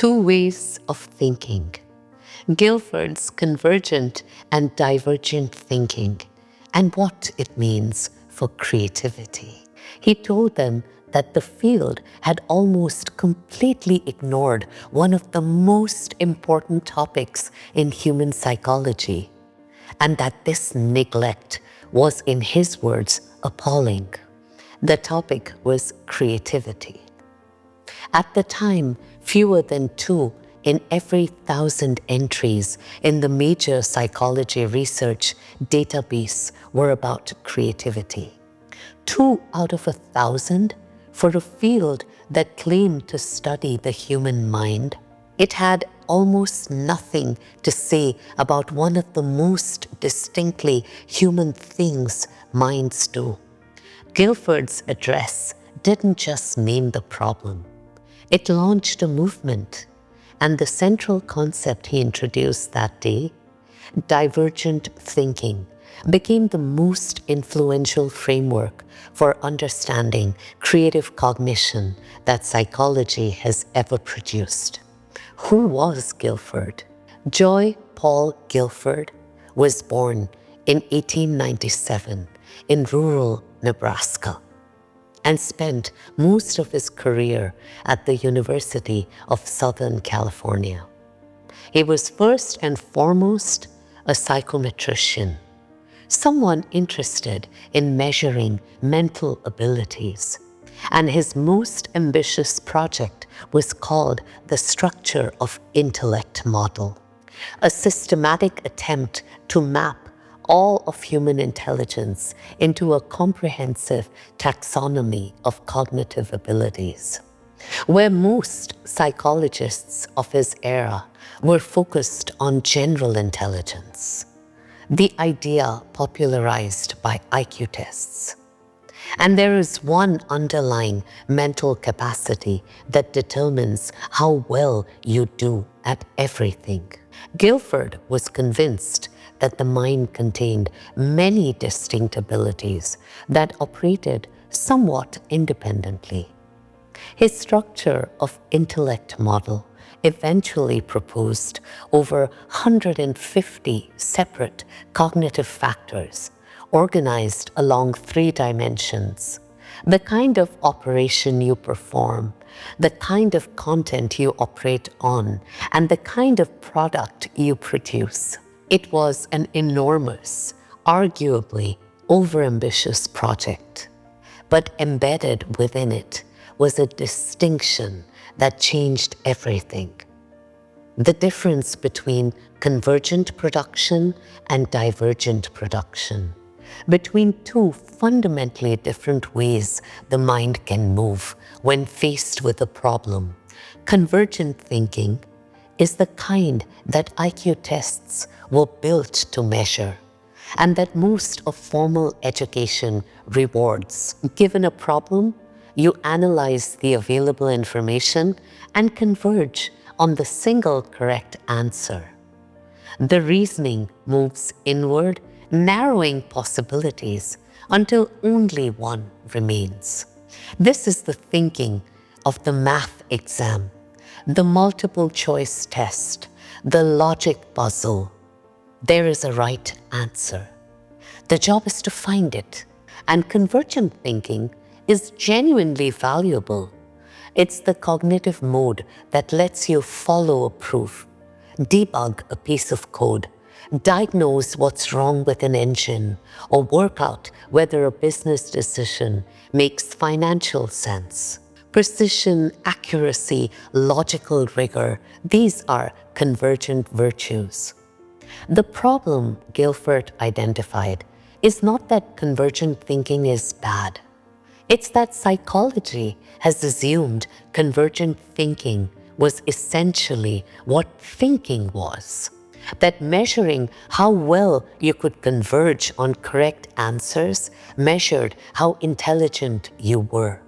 Two ways of thinking. Guilford's convergent and divergent thinking, and what it means for creativity. He told them that the field had almost completely ignored one of the most important topics in human psychology, and that this neglect was, in his words, appalling. The topic was creativity. At the time, fewer than 2 in every 1,000 entries in the major psychology research database were about creativity. 2 out of 1,000 for a field that claimed to study the human mind. It had almost nothing to say about one of the most distinctly human things minds do. Guilford's address didn't just name the problem. It launched a movement, and the central concept he introduced that day, divergent thinking, became the most influential framework for understanding creative cognition that psychology has ever produced. Who was Guilford? Joy Paul Guilford was born in 1897 in rural Nebraska and spent most of his career at the University of Southern California. He was first and foremost a psychometrician, someone interested in measuring mental abilities, and his most ambitious project was called the Structure of Intellect model, a systematic attempt to map all of human intelligence into a comprehensive taxonomy of cognitive abilities. Where most psychologists of his era were focused on general intelligence, the idea popularized by IQ tests. And there is one underlying mental capacity that determines how well you do at everything. Guilford was convinced that the mind contained many distinct abilities that operated somewhat independently. His Structure of Intellect model eventually proposed over 150 separate cognitive factors organized along 3 dimensions: the kind of operation you perform, the kind of content you operate on, and the kind of product you produce. It was an enormous, arguably overambitious project, but embedded within it was a distinction that changed everything. The difference between convergent production and divergent production, between 2 fundamentally different ways the mind can move when faced with a problem. Convergent thinking is the kind that IQ tests were built to measure, and that most of formal education rewards. Given a problem, you analyze the available information and converge on the single correct answer. The reasoning moves inward, narrowing possibilities until only one remains. This is the thinking of the math exam, the multiple choice test, the logic puzzle. There is a right answer. The job is to find it. And convergent thinking is genuinely valuable. It's the cognitive mode that lets you follow a proof, debug a piece of code, diagnose what's wrong with an engine, or work out whether a business decision makes financial sense. Precision, accuracy, logical rigor, these are convergent virtues. The problem Guilford identified is not that convergent thinking is bad. It's that psychology has assumed convergent thinking was essentially what thinking was. That measuring how well you could converge on correct answers measured how intelligent you were.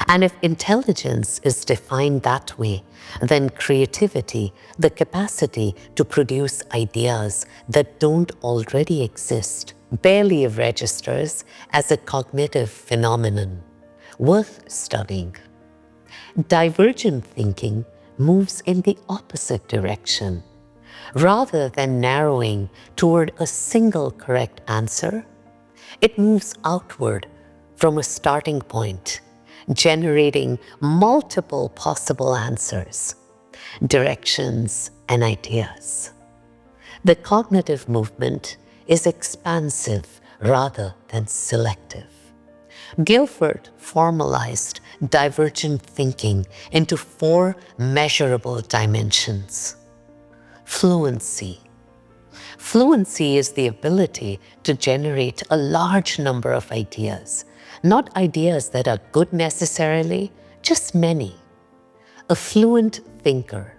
And if intelligence is defined that way, then creativity, the capacity to produce ideas that don't already exist, barely registers as a cognitive phenomenon worth studying. Divergent thinking moves in the opposite direction. Rather than narrowing toward a single correct answer, it moves outward from a starting point, generating multiple possible answers, directions, and ideas. The cognitive movement is expansive rather than selective. Guilford formalized divergent thinking into 4 measurable dimensions. Fluency. Fluency is the ability to generate a large number of ideas, not ideas that are good necessarily, just many. A fluent thinker,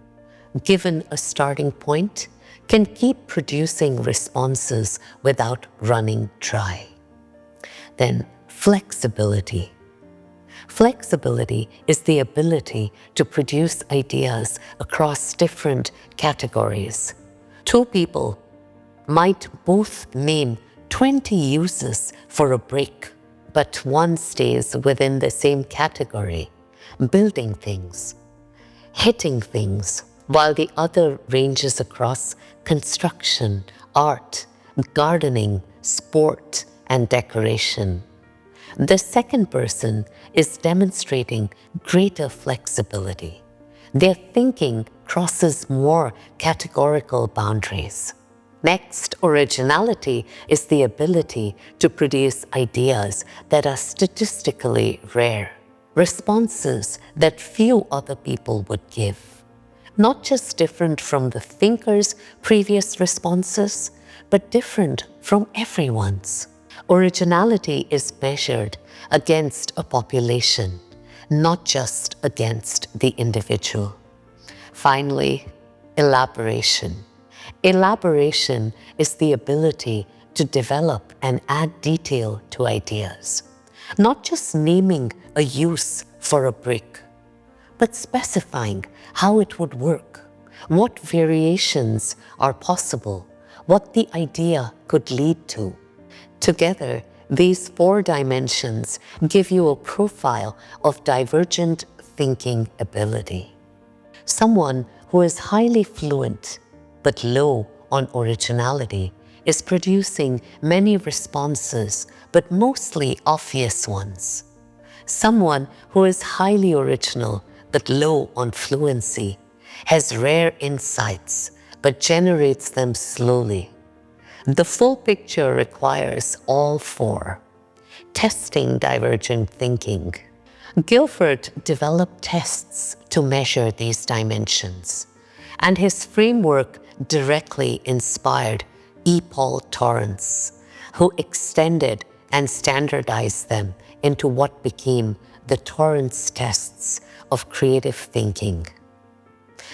given a starting point, can keep producing responses without running dry. Then, flexibility. Flexibility is the ability to produce ideas across different categories. 2 people might both name 20 uses for a brick, but one stays within the same category, building things, hitting things, while the other ranges across construction, art, gardening, sport, and decoration. The second person is demonstrating greater flexibility. Their thinking crosses more categorical boundaries. Next, originality is the ability to produce ideas that are statistically rare, responses that few other people would give. Not just different from the thinker's previous responses, but different from everyone's. Originality is measured against a population, not just against the individual. Finally, elaboration. Elaboration is the ability to develop and add detail to ideas. Not just naming a use for a brick, but specifying how it would work, what variations are possible, what the idea could lead to. Together, these 4 dimensions give you a profile of divergent thinking ability. Someone who is highly fluent but low on originality is producing many responses but mostly obvious ones. Someone who is highly original but low on fluency has rare insights but generates them slowly. The full picture requires all 4. Testing divergent thinking. Guilford developed tests to measure these dimensions, and his framework directly inspired E. Paul Torrance, who extended and standardized them into what became the Torrance tests of creative thinking,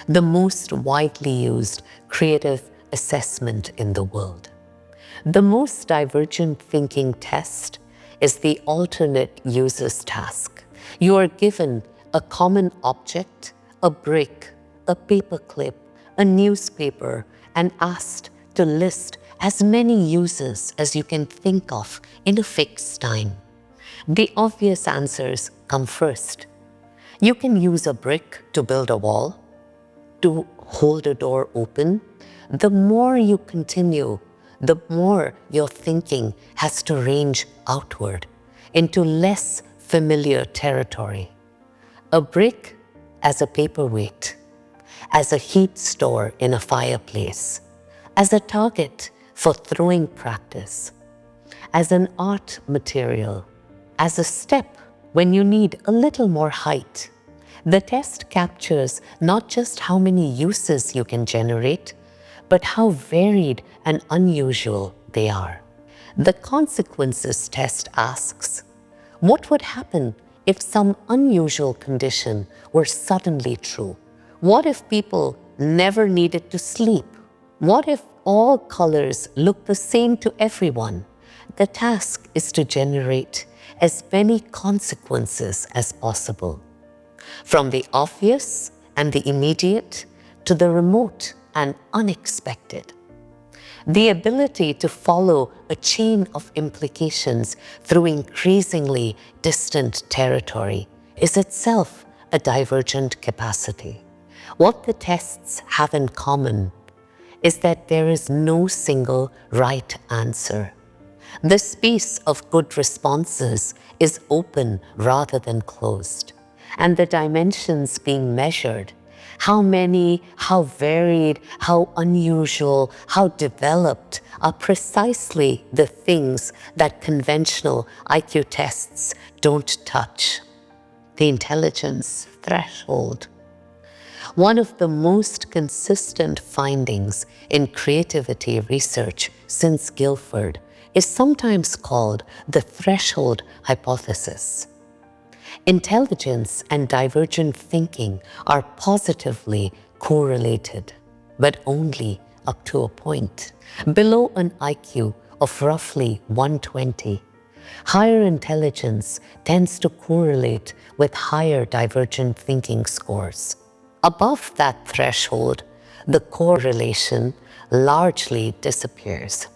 the most widely used creative assessment in the world. The most divergent thinking test is the alternate users task. You are given a common object, a brick, a paperclip, a newspaper, and asked to list as many uses as you can think of in a fixed time. The obvious answers come first. You can use a brick to build a wall, to hold a door open. The more you continue, the more your thinking has to range outward into less familiar territory. A brick as a paperweight, as a heat store in a fireplace, as a target for throwing practice, as an art material, as a step when you need a little more height. The test captures not just how many uses you can generate, but how varied and unusual they are. The consequences test asks, what would happen if some unusual condition were suddenly true? What if people never needed to sleep? What if all colors look the same to everyone? The task is to generate as many consequences as possible, from the obvious and the immediate to the remote and unexpected. The ability to follow a chain of implications through increasingly distant territory is itself a divergent capacity. What the tests have in common is that there is no single right answer. The space of good responses is open rather than closed, and the dimensions being measured, how many, how varied, how unusual, how developed, are precisely the things that conventional IQ tests don't touch. The intelligence threshold. One of the most consistent findings in creativity research since Guilford is sometimes called the threshold hypothesis. Intelligence and divergent thinking are positively correlated, but only up to a point. Below an IQ of roughly 120, higher intelligence tends to correlate with higher divergent thinking scores. Above that threshold, the correlation largely disappears.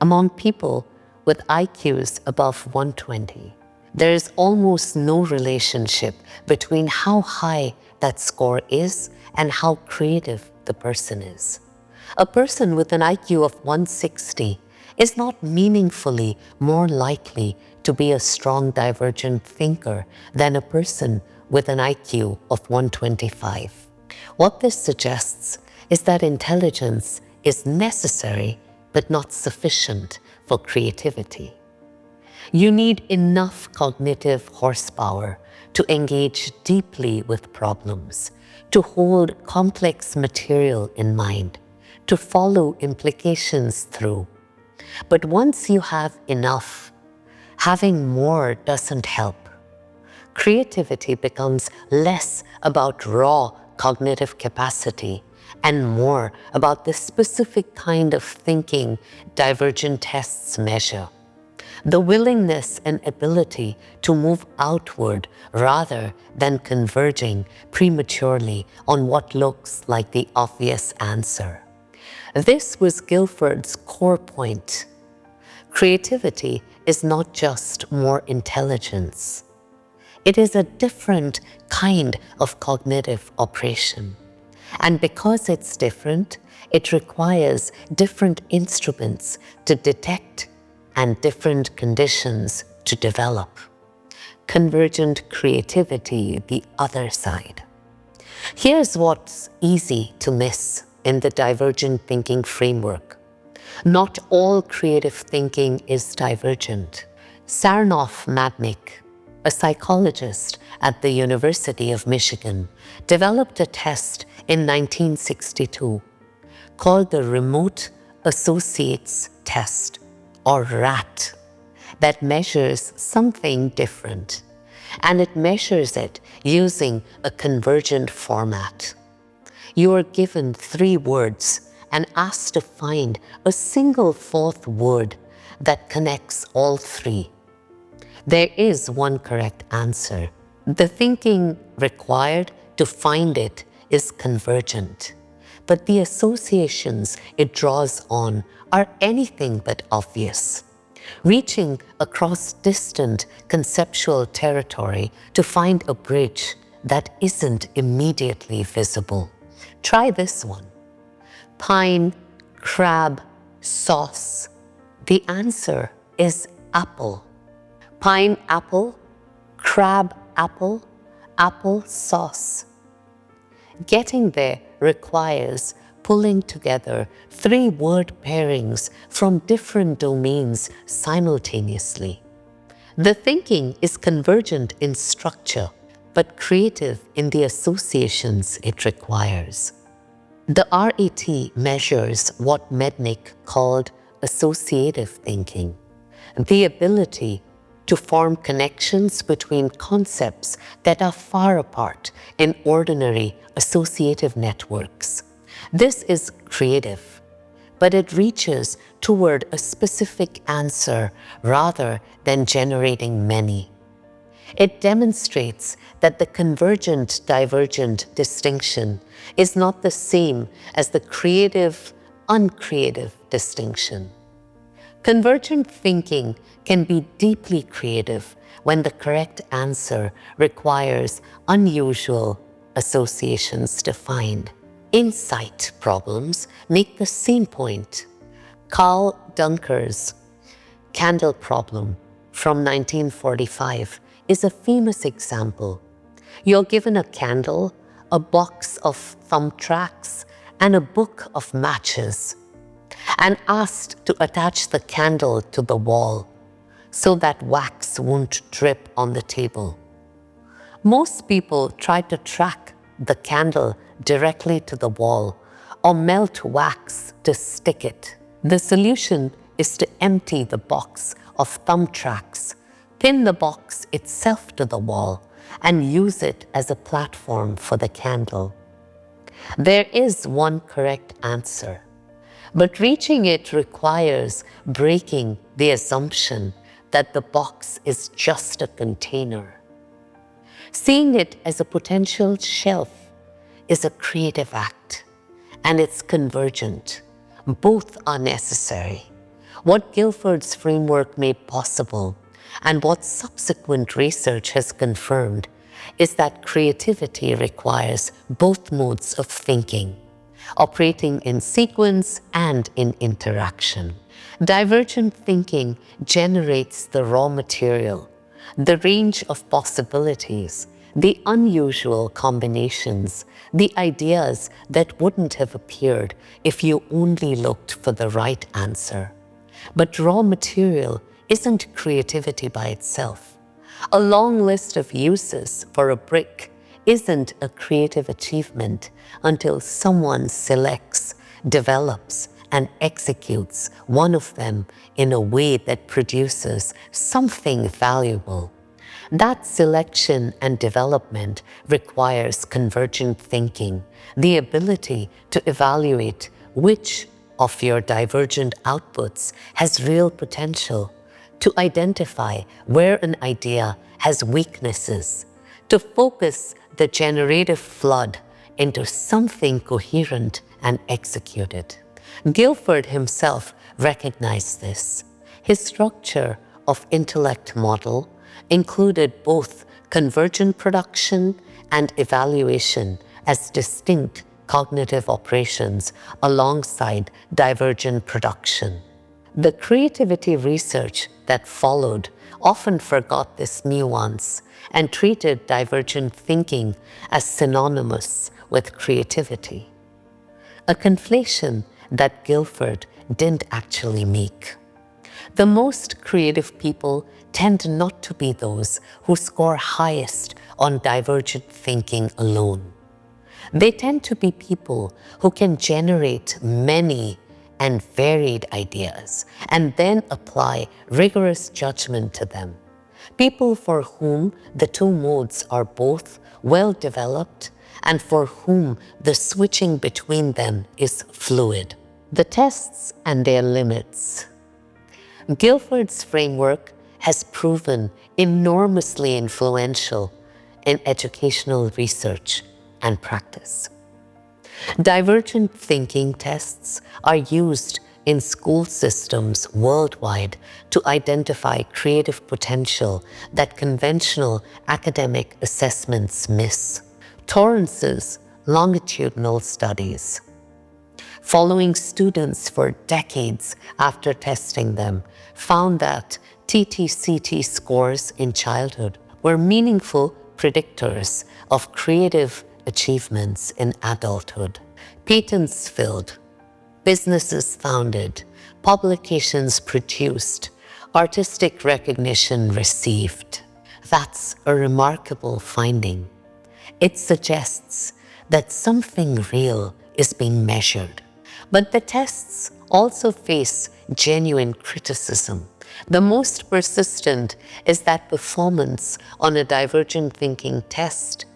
Among people with IQs above 120, there is almost no relationship between how high that score is and how creative the person is. A person with an IQ of 160 is not meaningfully more likely to be a strong divergent thinker than a person with an IQ of 125. What this suggests is that intelligence is necessary but not sufficient for creativity. You need enough cognitive horsepower to engage deeply with problems, to hold complex material in mind, to follow implications through. But once you have enough, having more doesn't help. Creativity becomes less about raw cognitive capacity and more about the specific kind of thinking divergent tests measure. The willingness and ability to move outward rather than converging prematurely on what looks like the obvious answer. This was Guilford's core point. Creativity is not just more intelligence. It is a different kind of cognitive operation. And because it's different, it requires different instruments to detect and different conditions to develop. Convergent creativity, the other side. Here's what's easy to miss in the divergent thinking framework. Not all creative thinking is divergent. Sarnoff Madnick, a psychologist at the University of Michigan, developed a test in 1962 called the Remote Associates Test, or RAT, that measures something different, and it measures it using a convergent format. You are given 3 words and asked to find a single 4th word that connects all 3. There is one correct answer. The thinking required to find it is convergent, but the associations it draws on are anything but obvious, reaching across distant conceptual territory to find a bridge that isn't immediately visible. Try this one. Pine, crab, sauce. The answer is apple. Pineapple, crab apple, apple sauce. Getting there requires pulling together 3 word pairings from different domains simultaneously. The thinking is convergent in structure, but creative in the associations it requires. The RAT measures what Mednick called associative thinking, the ability to form connections between concepts that are far apart in ordinary associative networks. This is creative, but it reaches toward a specific answer rather than generating many. It demonstrates that the convergent-divergent distinction is not the same as the creative-uncreative distinction. Convergent thinking can be deeply creative when the correct answer requires unusual, associations defined. Insight problems make the same point. Carl Dunker's candle problem from 1945 is a famous example. You're given a candle, a box of thumb tracks, and a book of matches, and asked to attach the candle to the wall so that wax won't drip on the table. Most people try to track the candle directly to the wall or melt wax to stick it. The solution is to empty the box of thumb tracks, pin the box itself to the wall, and use it as a platform for the candle. There is one correct answer, but reaching it requires breaking the assumption that the box is just a container. Seeing it as a potential shelf is a creative act, and it's convergent. Both are necessary. What Guilford's framework made possible, and what subsequent research has confirmed, is that creativity requires both modes of thinking, operating in sequence and in interaction. Divergent thinking generates the raw material, the range of possibilities, the unusual combinations, the ideas that wouldn't have appeared if you only looked for the right answer. But raw material isn't creativity by itself. A long list of uses for a brick isn't a creative achievement until someone selects, develops, and executes one of them in a way that produces something valuable. That selection and development requires convergent thinking, the ability to evaluate which of your divergent outputs has real potential, to identify where an idea has weaknesses, to focus the generative flood into something coherent and execute it. Guilford himself recognized this. His structure of intellect model included both convergent production and evaluation as distinct cognitive operations alongside divergent production. The creativity research that followed often forgot this nuance and treated divergent thinking as synonymous with creativity, a conflation that Guilford didn't actually make. The most creative people tend not to be those who score highest on divergent thinking alone. They tend to be people who can generate many and varied ideas and then apply rigorous judgment to them. People for whom the two modes are both well developed and for whom the switching between them is fluid. The tests and their limits. Guilford's framework has proven enormously influential in educational research and practice. Divergent thinking tests are used in school systems worldwide to identify creative potential that conventional academic assessments miss. Torrance's longitudinal studies, following students for decades after testing them, found that TTCT scores in childhood were meaningful predictors of creative achievements in adulthood. Patents filed, businesses founded, publications produced, artistic recognition received. That's a remarkable finding. It suggests that something real is being measured. But the tests also face genuine criticism. The most persistent is that performance on a divergent thinking test,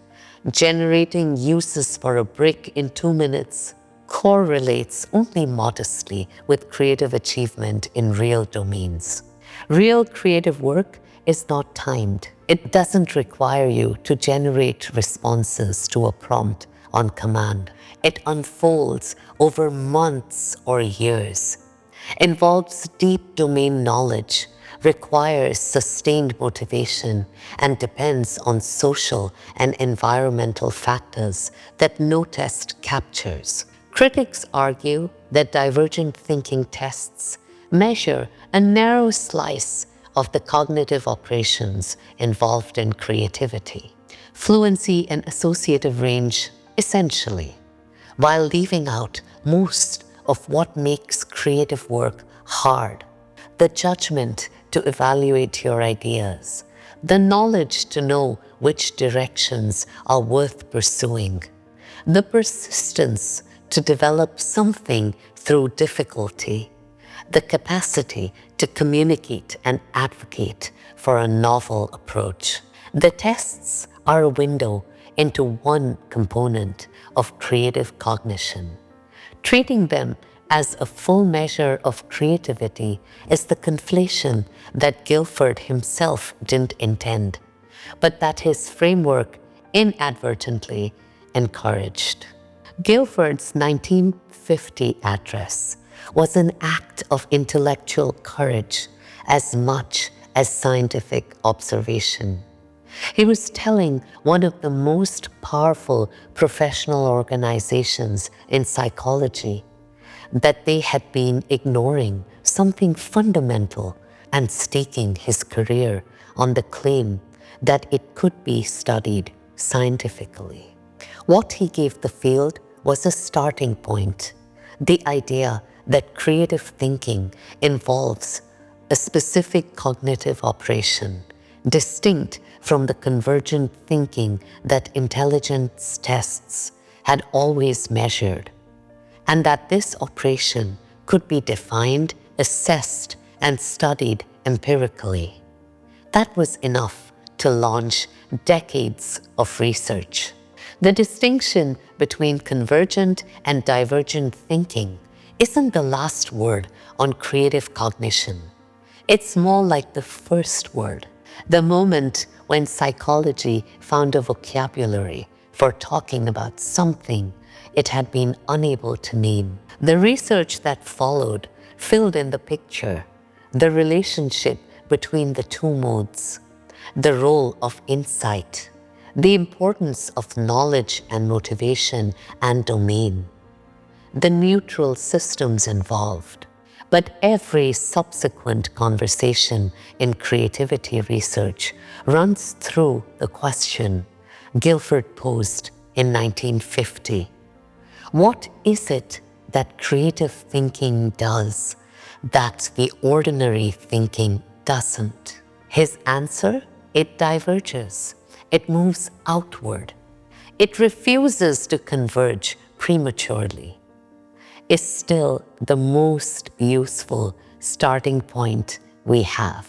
generating uses for a brick in 2 minutes, correlates only modestly with creative achievement in real domains. Real creative work is not timed. It doesn't require you to generate responses to a prompt on command. It unfolds over months or years, involves deep domain knowledge, requires sustained motivation and depends on social and environmental factors that no test captures. Critics argue that divergent thinking tests measure a narrow slice of the cognitive operations involved in creativity, fluency and associative range essentially, while leaving out most of what makes creative work hard: the judgment to evaluate your ideas, the knowledge to know which directions are worth pursuing, the persistence to develop something through difficulty, the capacity to communicate and advocate for a novel approach. The tests are a window into one component of creative cognition. Treating them as a full measure of creativity is the conflation that Guilford himself didn't intend, but that his framework inadvertently encouraged. Guilford's 1950 address was an act of intellectual courage as much as scientific observation. He was telling one of the most powerful professional organizations in psychology that they had been ignoring something fundamental and staking his career on the claim that it could be studied scientifically. What he gave the field was a starting point: the idea that creative thinking involves a specific cognitive operation, distinct from the convergent thinking that intelligence tests had always measured, and that this operation could be defined, assessed, and studied empirically. That was enough to launch decades of research. The distinction between convergent and divergent thinking isn't the last word on creative cognition. It's more like the first word, the moment when psychology found a vocabulary for talking about something it had been unable to name. The research that followed filled in the picture, the relationship between the two modes, the role of insight, the importance of knowledge and motivation and domain, the neutral systems involved. But every subsequent conversation in creativity research runs through the question Guilford posed in 1950. What is it that creative thinking does that the ordinary thinking doesn't? His answer: it diverges. It moves outward. It refuses to converge prematurely. Is still the most useful starting point we have.